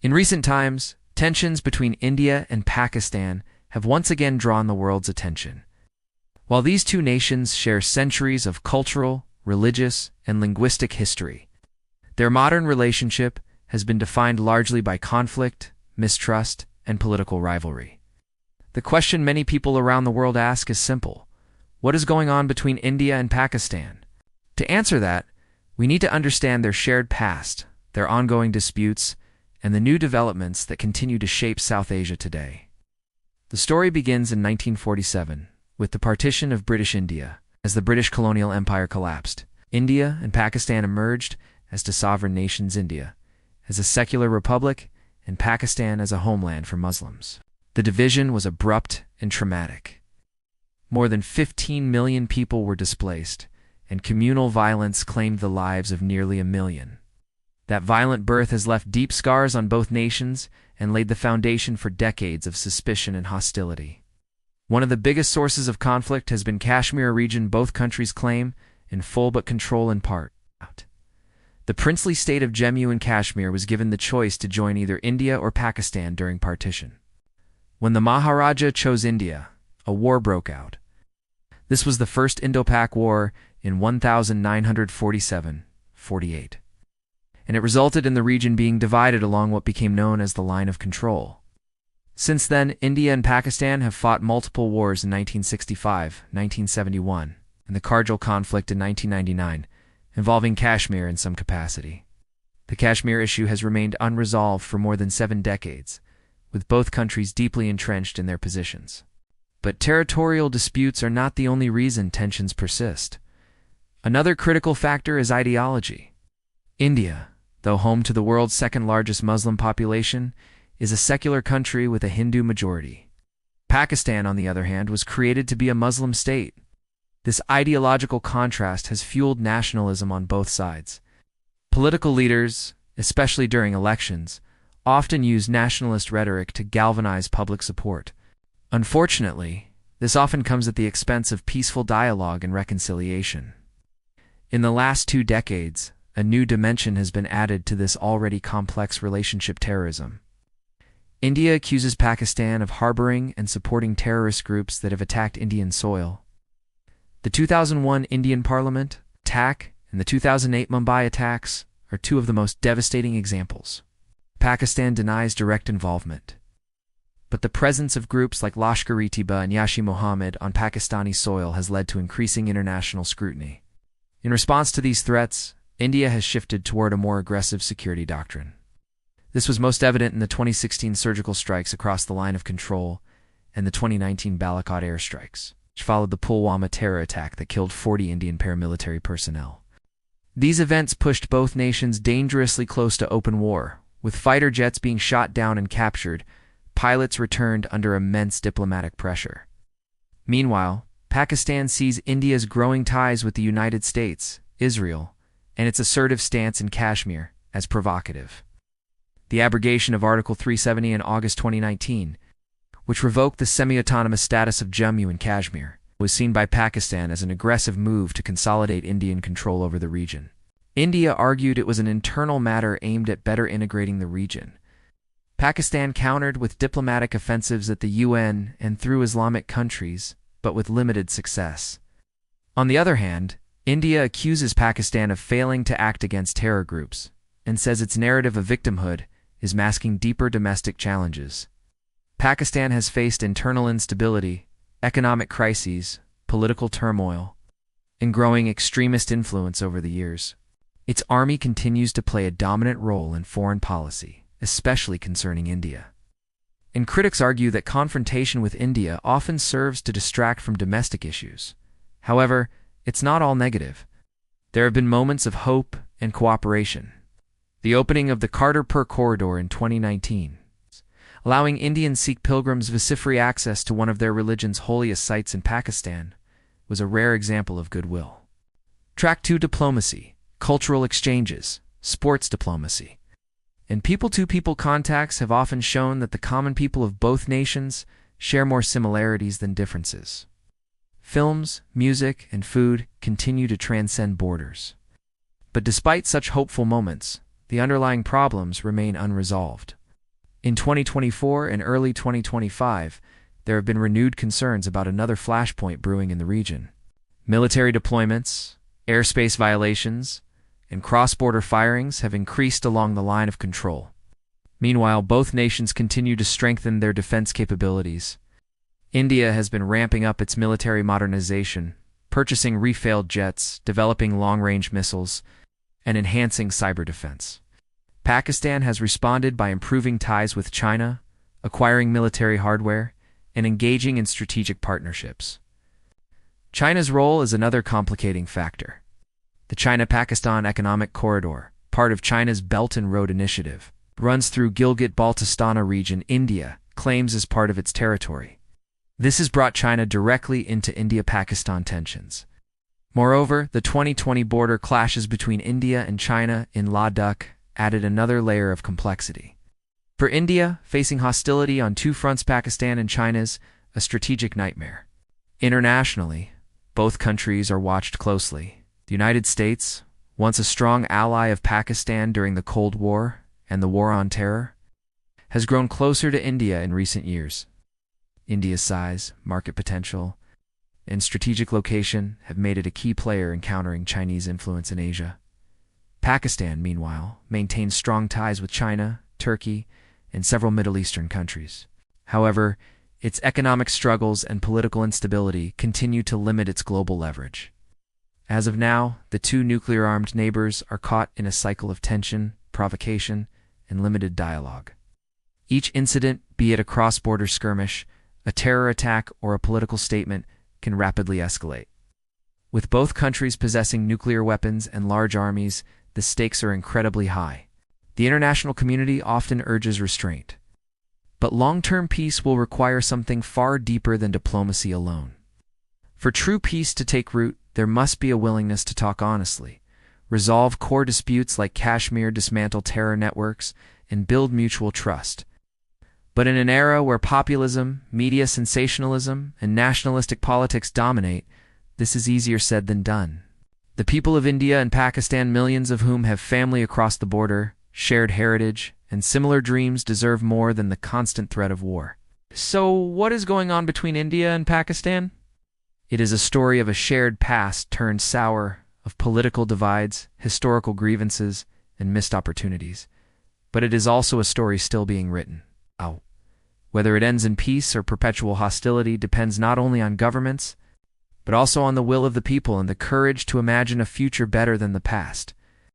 In recent times, tensions between India and Pakistan have once again drawn the world's attention. While these two nations share centuries of cultural, religious, and linguistic history, their modern relationship has been defined largely by conflict, mistrust, and political rivalry. The question many people around the world ask is simple: what is going on between India and Pakistan? To answer that, we need to understand their shared past, their ongoing disputes, and the new developments that continue to shape South Asia today. The story begins in 1947, with the partition of British India. As the British colonial empire collapsed, India and Pakistan emerged as two sovereign nations: India as a secular republic, and Pakistan as a homeland for Muslims. The division was abrupt and traumatic. More than 15 million people were displaced, and communal violence claimed the lives of nearly 1 million. That violent birth has left deep scars on both nations and laid the foundation for decades of suspicion and hostility. One of the biggest sources of conflict has been Kashmir, a region both countries claim in full but control in part. The princely state of Jammu and Kashmir was given the choice to join either India or Pakistan during partition. When the Maharaja chose India, a war broke out. This was the First Indo-Pak War in 1947-48, and it resulted in the region being divided along what became known as the Line of Control. Since then, India and Pakistan have fought multiple wars in 1965, 1971, and the Kargil conflict in 1999, involving Kashmir in some capacity. The Kashmir issue has remained unresolved for more than 7 decades, with both countries deeply entrenched in their positions. But territorial disputes are not the only reason tensions persist. Another critical factor is ideology. India, though home to the world's second-largest Muslim population, is a secular country with a Hindu majority. Pakistan, on the other hand, was created to be a Muslim state. This ideological contrast has fueled nationalism on both sides. Political leaders, especially during elections, often use nationalist rhetoric to galvanize public support. Unfortunately, this often comes at the expense of peaceful dialogue and reconciliation. In the last 2 decades, a new dimension has been added to this already complex relationship: terrorism. India accuses Pakistan of harboring and supporting terrorist groups that have attacked Indian soil. The 2001 Indian Parliament attack and the 2008 Mumbai attacks are 2 of the most devastating examples. Pakistan denies direct involvement, but the presence of groups like Lashkar-e-Taiba and Jaish-e-Mohammed on Pakistani soil has led to increasing international scrutiny. In response to these threats, India has shifted toward a more aggressive security doctrine. This was most evident in the 2016 surgical strikes across the Line of Control and the 2019 Balakot airstrikes, which followed the Pulwama terror attack that killed 40 Indian paramilitary personnel. These events pushed both nations dangerously close to open war, with fighter jets being shot down and captured, pilots returned under immense diplomatic pressure. Meanwhile, Pakistan sees India's growing ties with the United States, Israel, and its assertive stance in Kashmir as provocative. The abrogation of Article 370 in August 2019, which revoked the semi-autonomous status of Jammu and Kashmir, was seen by Pakistan as an aggressive move to consolidate Indian control over the region. India argued it was an internal matter aimed at better integrating the region. Pakistan countered with diplomatic offensives at the UN and through Islamic countries, but with limited success. On the other hand, India accuses Pakistan of failing to act against terror groups and says its narrative of victimhood is masking deeper domestic challenges. Pakistan has faced internal instability, economic crises, political turmoil, and growing extremist influence over the years. Its army continues to play a dominant role in foreign policy, especially concerning India. And critics argue that confrontation with India often serves to distract from domestic issues. However, it's not all negative. There have been moments of hope and cooperation. The opening of the Kartarpur corridor in 2019, allowing Indian Sikh pilgrims visa-free access to one of their religion's holiest sites in Pakistan, was a rare example of goodwill. Track 2: diplomacy, cultural exchanges, sports diplomacy, and people-to-people contacts have often shown that the common people of both nations share more similarities than differences. Films, music, and food continue to transcend borders. But despite such hopeful moments, the underlying problems remain unresolved. In 2024 and early 2025, there have been renewed concerns about another flashpoint brewing in the region. Military deployments, airspace violations, and cross-border firings have increased along the line of control. Meanwhile, both nations continue to strengthen their defense capabilities. India has been ramping up its military modernization, purchasing refailed jets, developing long-range missiles, and enhancing cyber defense. Pakistan has responded by improving ties with China, acquiring military hardware, and engaging in strategic partnerships. China's role is another complicating factor. The China-Pakistan Economic Corridor, part of China's Belt and Road Initiative, runs through Gilgit-Baltistan region India claims as part of its territory. This has brought China directly into India-Pakistan tensions. Moreover, the 2020 border clashes between India and China in Ladakh added another layer of complexity. For India, facing hostility on two fronts, Pakistan and China's a strategic nightmare. Internationally, both countries are watched closely. The United States, once a strong ally of Pakistan during the Cold War and the War on Terror, has grown closer to India in recent years. India's size, market potential, and strategic location have made it a key player in countering Chinese influence in Asia. Pakistan, meanwhile, maintains strong ties with China, Turkey, and several Middle Eastern countries. However, its economic struggles and political instability continue to limit its global leverage. As of now, the two nuclear-armed neighbors are caught in a cycle of tension, provocation, and limited dialogue. Each incident, be it a cross-border skirmish, a terror attack, or a political statement, can rapidly escalate. With both countries possessing nuclear weapons and large armies, the stakes are incredibly high. The international community often urges restraint. But long-term peace will require something far deeper than diplomacy alone. For true peace to take root, there must be a willingness to talk honestly, resolve core disputes like Kashmir, dismantle terror networks, and build mutual trust. But in an era where populism, media sensationalism, and nationalistic politics dominate, this is easier said than done. The people of India and Pakistan, millions of whom have family across the border, shared heritage, and similar dreams, deserve more than the constant threat of war. So, what is going on between India and Pakistan? It is a story of a shared past turned sour, of political divides, historical grievances, and missed opportunities. But it is also a story still being written. Whether it ends in peace or perpetual hostility depends not only on governments, but also on the will of the people and the courage to imagine a future better than the past.